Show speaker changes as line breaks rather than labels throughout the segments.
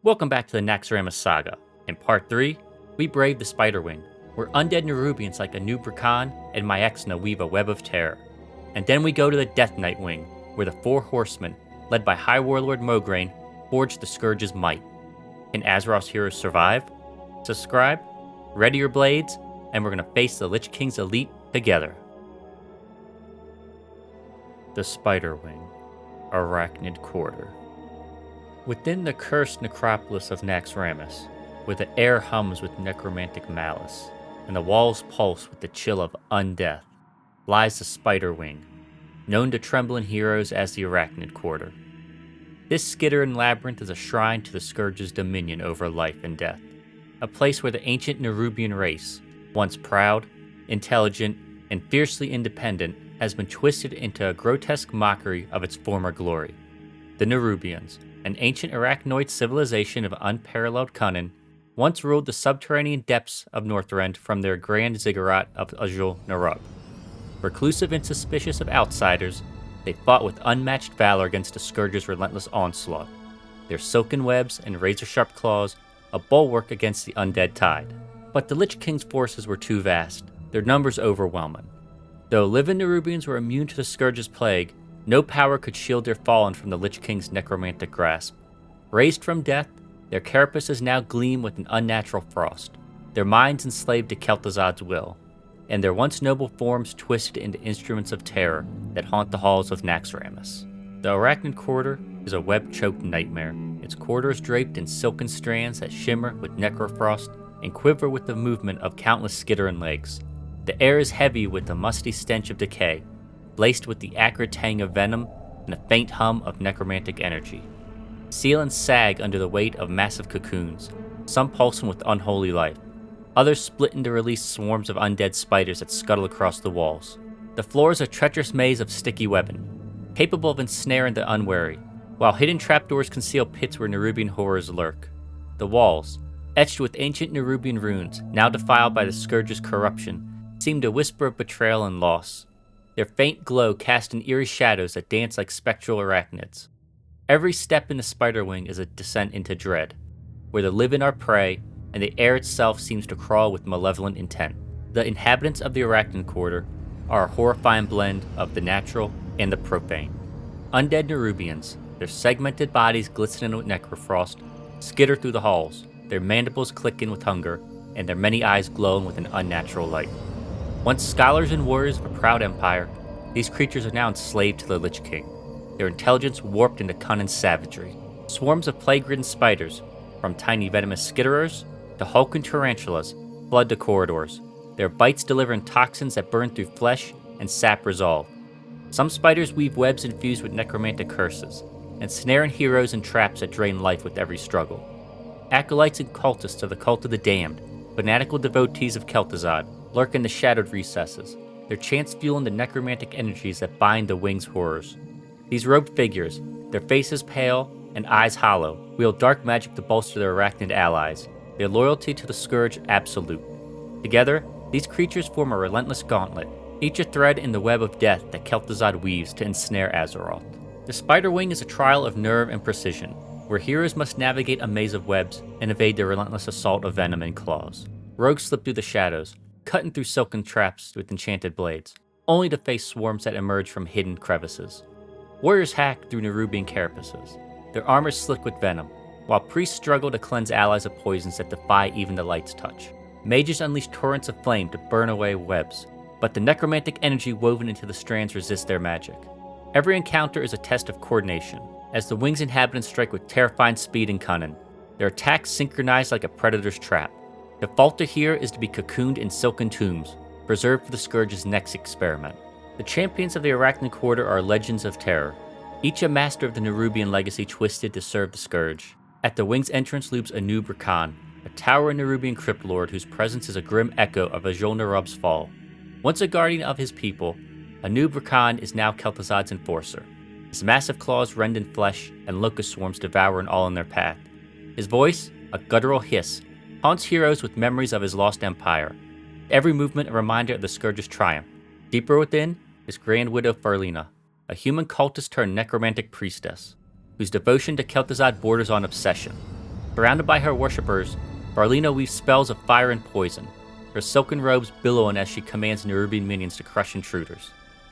Welcome back to the Naxxramas saga. In part 3, we brave the Spiderwing, where undead nerubians like Anub'Rekhan and Maexxna weave a web of terror. And then we go to the Death Knight Wing, where the four Horsemen, led by High Warlord Mograine, forge the Scourge's might. Can Azeroth's heroes survive? Subscribe, ready your blades, and we're going to face the Lich King's elite together. The Spiderwing, Arachnid Quarter. Within the cursed necropolis of Naxxramas, where the air hums with necromantic malice, and the walls pulse with the chill of undeath, lies the Spiderwing, known to trembling heroes as the Arachnid Quarter. This skittering labyrinth is a shrine to the Scourge's dominion over life and death, a place where the ancient Nerubian race, once proud, intelligent, and fiercely independent, has been twisted into a grotesque mockery of its former glory. The Nerubians, an ancient arachnoid civilization of unparalleled cunning, once ruled the subterranean depths of Northrend from their grand ziggurat of Azjol-Nerub. Reclusive and suspicious of outsiders, they fought with unmatched valor against the Scourge's relentless onslaught, their silken webs and razor-sharp claws a bulwark against the undead tide. But the Lich King's forces were too vast, their numbers overwhelming. Though living Nerubians were immune to the Scourge's plague, no power could shield their fallen from the Lich King's necromantic grasp. Raised from death, their carapaces now gleam with an unnatural frost, their minds enslaved to Kel'Thuzad's will, and their once noble forms twisted into instruments of terror that haunt the halls of Naxxramas. The Arachnid Quarter is a web-choked nightmare, its corridors draped in silken strands that shimmer with necrofrost and quiver with the movement of countless skittering legs. The air is heavy with the musty stench of decay, laced with the acrid tang of venom and a faint hum of necromantic energy. Ceilings sag under the weight of massive cocoons, some pulsing with unholy life, others splitting to release swarms of undead spiders that scuttle across the walls. The floor is a treacherous maze of sticky webbing, capable of ensnaring the unwary, while hidden trapdoors conceal pits where Nerubian horrors lurk. The walls, etched with ancient Nerubian runes, now defiled by the Scourge's corruption, seem to whisper of betrayal and loss, their faint glow casting eerie shadows that dance like spectral arachnids. Every step in the Spiderwing is a descent into dread, where the living are prey, and the air itself seems to crawl with malevolent intent. The inhabitants of the Arachnid Quarter are a horrifying blend of the natural and the profane. Undead Nerubians, their segmented bodies glistening with necrofrost, skitter through the halls, their mandibles clicking with hunger, and their many eyes glowing with an unnatural light. Once scholars and warriors of a proud empire, these creatures are now enslaved to the Lich King, their intelligence warped into cunning savagery. Swarms of plague-ridden spiders, from tiny venomous skitterers to hulking tarantulas, flood the corridors, their bites delivering toxins that burn through flesh and sap resolve. Some spiders weave webs infused with necromantic curses, ensnaring heroes in traps that drain life with every struggle. Acolytes and cultists of the Cult of the Damned, fanatical devotees of Kel'Thuzad, lurk in the shadowed recesses, their chants fueling the necromantic energies that bind the Wing's horrors. These robed figures, their faces pale and eyes hollow, wield dark magic to bolster their arachnid allies, their loyalty to the Scourge absolute. Together, these creatures form a relentless gauntlet, each a thread in the web of death that Kel'Thuzad weaves to ensnare Azeroth. The Spiderwing is a trial of nerve and precision, where heroes must navigate a maze of webs and evade the relentless assault of venom and claws. Rogues slip through the shadows, cutting through silken traps with enchanted blades, only to face swarms that emerge from hidden crevices. Warriors hack through Nerubian carapaces, their armor slick with venom, while priests struggle to cleanse allies of poisons that defy even the light's touch. Mages unleash torrents of flame to burn away webs, but the necromantic energy woven into the strands resists their magic. Every encounter is a test of coordination, as the Wing's inhabitants strike with terrifying speed and cunning, their attacks synchronized like a predator's trap. To falter here is to be cocooned in silken tombs, preserved for the Scourge's next experiment. The champions of the Arachnid Quarter are legends of terror, each a master of the Nerubian legacy twisted to serve the Scourge. At the Wing's entrance looms Anub'Rekhan, a towering Nerubian crypt lord whose presence is a grim echo of Azjol-Nerub's fall. Once a guardian of his people, Anub'Rekhan is now Kel'Thuzad's enforcer, his massive claws rend in flesh and locust swarms devouring all in their path. His voice, a guttural hiss, haunts heroes with memories of his lost empire, every movement a reminder of the Scourge's triumph. Deeper within is Grand Widow Faerlina, a human cultist turned necromantic priestess, whose devotion to Kel'Thuzad borders on obsession. Surrounded by her worshippers, Faerlina weaves spells of fire and poison. Her silken robes billowing as she commands Nerubian minions to crush intruders.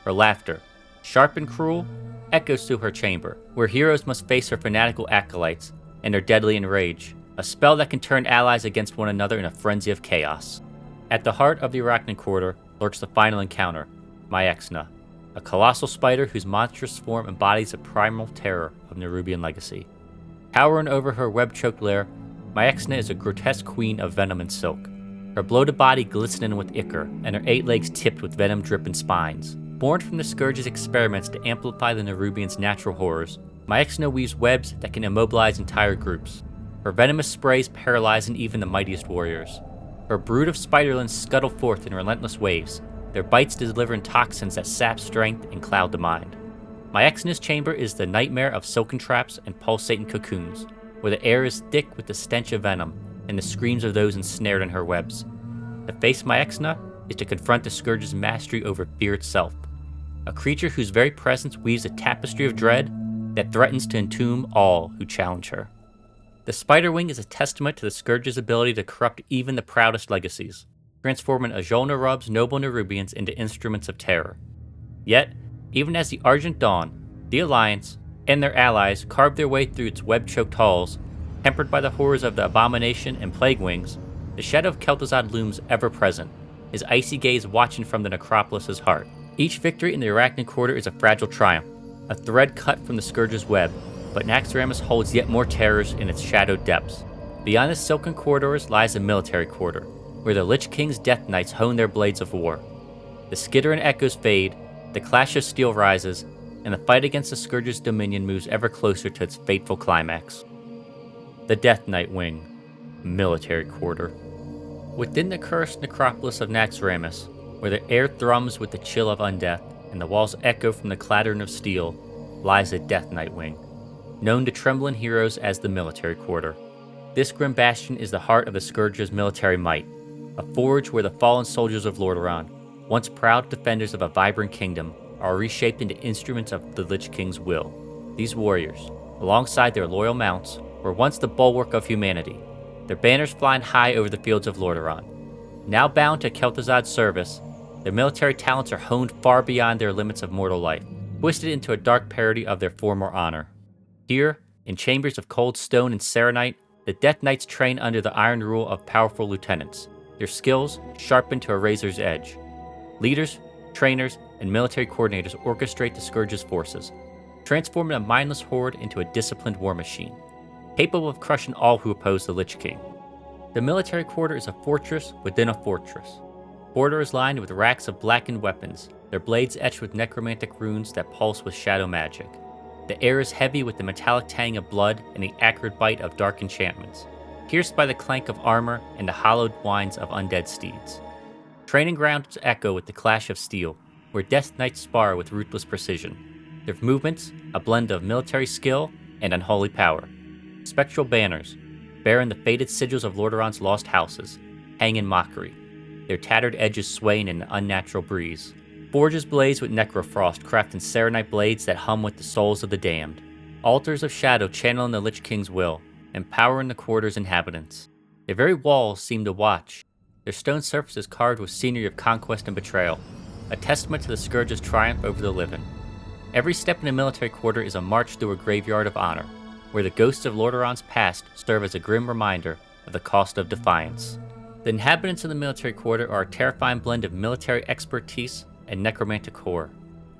Her laughter, sharp and cruel, echoes through her chamber, where heroes must face her fanatical acolytes and their deadly enrage, a spell that can turn allies against one another in a frenzy of chaos. At the heart of the Arachnid Quarter lurks the final encounter, Maexxna, a colossal spider whose monstrous form embodies the primal terror of Nerubian legacy. Towering over her web-choked lair, Maexxna is a grotesque queen of venom and silk, her bloated body glistening with ichor, and her 8 legs tipped with venom-dripping spines. Born from the Scourge's experiments to amplify the Nerubians' natural horrors, Maexxna weaves webs that can immobilize entire groups. Her venomous sprays paralyzing even the mightiest warriors. Her brood of spiderlings scuttle forth in relentless waves, their bites delivering toxins that sap strength and cloud the mind. Maexxna's chamber is the nightmare of silken traps and pulsating cocoons, where the air is thick with the stench of venom and the screams of those ensnared in her webs. To face Maexxna is to confront the Scourge's mastery over fear itself, a creature whose very presence weaves a tapestry of dread that threatens to entomb all who challenge her. The Spiderwing is a testament to the Scourge's ability to corrupt even the proudest legacies, transforming Azjol-Nerub's noble nerubians into instruments of terror. Yet, even as the Argent Dawn, the Alliance, and their allies carve their way through its web-choked halls, tempered by the horrors of the Abomination and Plague Wings, the shadow of Kel'Thuzad looms ever-present, his icy gaze watching from the necropolis's heart. Each victory in the Arachnid Quarter is a fragile triumph, a thread cut from the Scourge's web, but Naxxramas holds yet more terrors in its shadowed depths. Beyond the silken corridors lies the military quarter, where the Lich King's Death Knights hone their blades of war. The skittering echoes fade, the clash of steel rises, and the fight against the Scourge's dominion moves ever closer to its fateful climax. The Death Knight Wing, Military Quarter. Within the cursed necropolis of Naxxramas, where the air thrums with the chill of undeath and the walls echo from the clattering of steel, lies the Death Knight Wing, known to trembling heroes as the Military Quarter. This grim bastion is the heart of the Scourge's military might, a forge where the fallen soldiers of Lordaeron, once proud defenders of a vibrant kingdom, are reshaped into instruments of the Lich King's will. These warriors, alongside their loyal mounts, were once the bulwark of humanity, their banners flying high over the fields of Lordaeron. Now bound to Kel'Thuzad's service, their military talents are honed far beyond their limits of mortal life, twisted into a dark parody of their former honor. Here, in chambers of cold stone and serenite, the Death Knights train under the iron rule of powerful lieutenants, their skills sharpened to a razor's edge. Leaders, trainers, and military coordinators orchestrate the Scourge's forces, transforming a mindless horde into a disciplined war machine, capable of crushing all who oppose the Lich King. The military quarter is a fortress within a fortress. Border is lined with racks of blackened weapons, their blades etched with necromantic runes that pulse with shadow magic. The air is heavy with the metallic tang of blood and the acrid bite of dark enchantments, pierced by the clank of armor and the hollowed whines of undead steeds. Training grounds echo with the clash of steel, where Death Knights spar with ruthless precision. Their movements, a blend of military skill and unholy power. Spectral banners, bearing the faded sigils of Lordaeron's lost houses, hang in mockery, their tattered edges swaying in an unnatural breeze. Forges blaze with necrofrost, crafting serenite blades that hum with the souls of the damned. Altars of shadow channeling the Lich King's will, empowering the quarter's inhabitants. Their very walls seem to watch, their stone surfaces carved with scenery of conquest and betrayal, a testament to the Scourge's triumph over the living. Every step in the military quarter is a march through a graveyard of honor, where the ghosts of Lordaeron's past serve as a grim reminder of the cost of defiance. The inhabitants of the military quarter are a terrifying blend of military expertise and necromantic horror.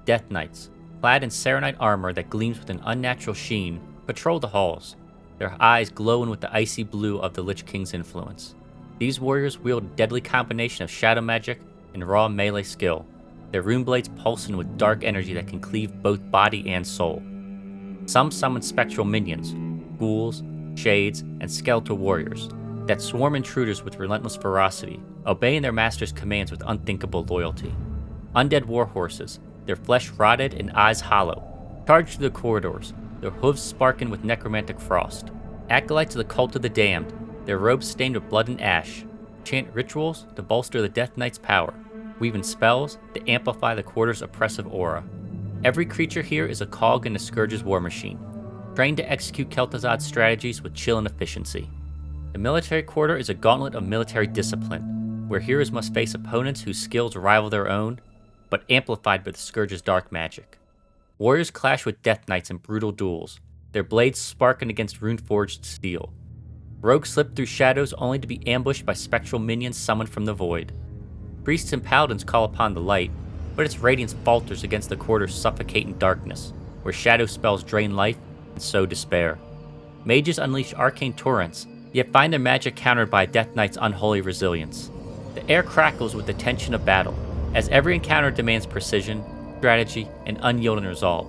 Death Knights, clad in serenite armor that gleams with an unnatural sheen, patrol the halls, their eyes glowing with the icy blue of the Lich King's influence. These warriors wield a deadly combination of shadow magic and raw melee skill, their rune blades pulsing with dark energy that can cleave both body and soul. Some summon spectral minions, ghouls, shades, and skeletal warriors that swarm intruders with relentless ferocity, obeying their master's commands with unthinkable loyalty. Undead warhorses, their flesh rotted and eyes hollow, charge through the corridors, their hooves sparking with necromantic frost. Acolytes of the cult of the damned, their robes stained with blood and ash, chant rituals to bolster the Death Knight's power, weaving spells to amplify the quarter's oppressive aura. Every creature here is a cog in the Scourge's war machine, trained to execute Kel'Thuzad's strategies with chill and efficiency. The military quarter is a gauntlet of military discipline, where heroes must face opponents whose skills rival their own, but amplified by the Scourge's dark magic. Warriors clash with Death Knights in brutal duels, their blades sparking against rune-forged steel. Rogues slip through shadows only to be ambushed by spectral minions summoned from the void. Priests and paladins call upon the light, but its radiance falters against the quarter's suffocating darkness, where shadow spells drain life and sow despair. Mages unleash arcane torrents, yet find their magic countered by Death Knight's unholy resilience. The air crackles with the tension of battle, as every encounter demands precision, strategy, and unyielding resolve.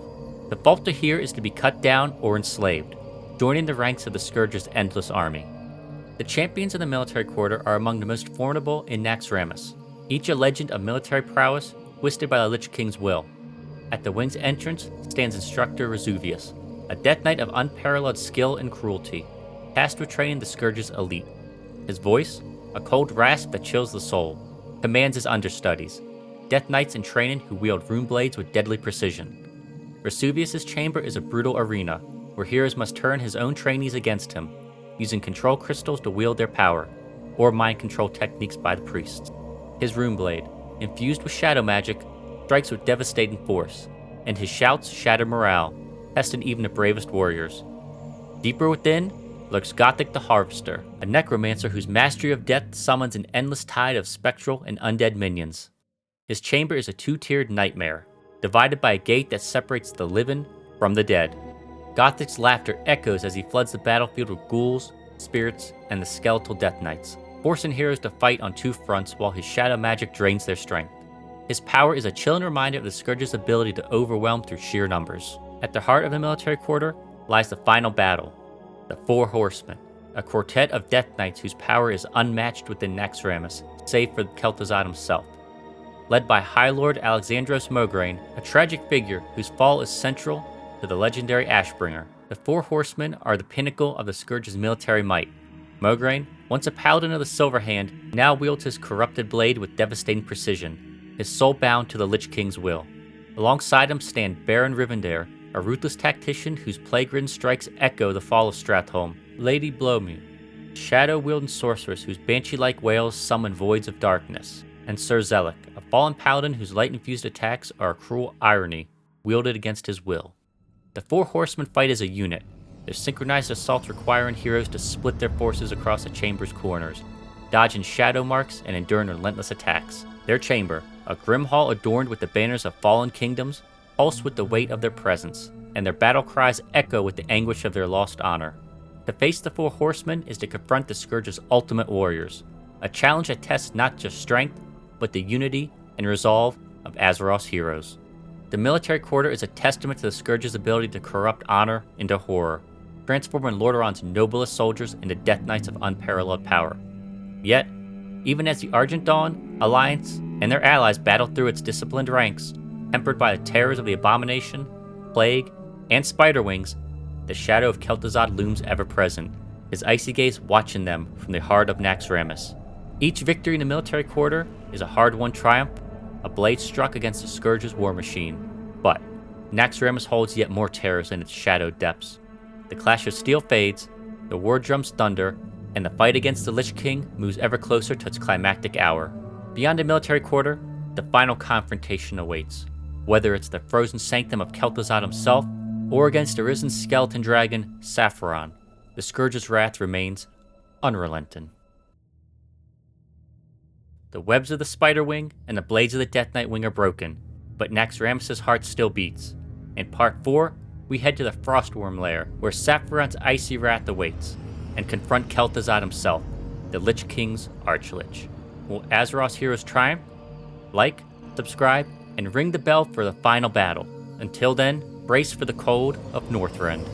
The fault here is to be cut down or enslaved, joining the ranks of the Scourge's endless army. The champions of the military quarter are among the most formidable in Naxxramas, each a legend of military prowess twisted by the Lich King's will. At the wing's entrance stands Instructor Resuvius, a Death Knight of unparalleled skill and cruelty, tasked with training the Scourge's elite. His voice, a cold rasp that chills the soul, commands his understudies, Death Knights in training who wield rune blades with deadly precision. Resuvius' chamber is a brutal arena, where heroes must turn his own trainees against him, using control crystals to wield their power, or mind control techniques by the priests. His rune blade, infused with shadow magic, strikes with devastating force, and his shouts shatter morale, testing even the bravest warriors. Deeper within lurks Gothic the Harvester, a necromancer whose mastery of death summons an endless tide of spectral and undead minions. His chamber is a two-tiered nightmare, divided by a gate that separates the living from the dead. Gothic's laughter echoes as he floods the battlefield with ghouls, spirits, and the skeletal Death Knights, forcing heroes to fight on two fronts while his shadow magic drains their strength. His power is a chilling reminder of the Scourge's ability to overwhelm through sheer numbers. At the heart of the military quarter lies the final battle, the Four Horsemen, a quartet of Death Knights whose power is unmatched within Naxxramas, save for Kel'Thuzad himself. Led by Highlord Alexandros Mograine, a tragic figure whose fall is central to the legendary Ashbringer. The Four Horsemen are the pinnacle of the Scourge's military might. Mograine, once a paladin of the Silver Hand, now wields his corrupted blade with devastating precision, his soul bound to the Lich King's will. Alongside him stand Baron Rivendare, a ruthless tactician whose plague-ridden strikes echo the fall of Stratholme, Lady Blomute, shadow-wielding sorceress whose banshee-like wails summon voids of darkness, and Sir Zelek, a fallen paladin whose light-infused attacks are a cruel irony, wielded against his will. The Four Horsemen fight as a unit, their synchronized assaults requiring heroes to split their forces across the chamber's corners, dodging shadow marks and enduring relentless attacks. Their chamber, a grim hall adorned with the banners of fallen kingdoms, pulse with the weight of their presence, and their battle cries echo with the anguish of their lost honor. To face the Four Horsemen is to confront the Scourge's ultimate warriors, a challenge that tests not just strength, but the unity and resolve of Azeroth's heroes. The military quarter is a testament to the Scourge's ability to corrupt honor into horror, transforming Lordaeron's noblest soldiers into Death Knights of unparalleled power. Yet, even as the Argent Dawn, Alliance, and their allies battle through its disciplined ranks, tempered by the terrors of the Abomination, Plague, and Spiderwings, the shadow of Kel'Thuzad looms ever-present, his icy gaze watching them from the heart of Naxxramas. Each victory in the military quarter is a hard-won triumph, a blade struck against the Scourge's war machine. But Naxxramas holds yet more terrors in its shadowed depths. The clash of steel fades, the war drums thunder, and the fight against the Lich King moves ever closer to its climactic hour. Beyond the military quarter, the final confrontation awaits, whether it's the frozen sanctum of Kel'Thuzad himself, or against the risen skeleton dragon, Sapphiron. The Scourge's wrath remains unrelenting. The webs of the Spiderwing and the blades of the Death Knight Wing are broken, but Naxxramas' heart still beats. In Part 4, we head to the Frostwyrm Lair, where Sapphiron's icy wrath awaits, and confront Kel'Thuzad himself, the Lich King's Archlich. Will Azeroth's heroes triumph? Like, subscribe, and ring the bell for the final battle. Until then, brace for the cold of Northrend.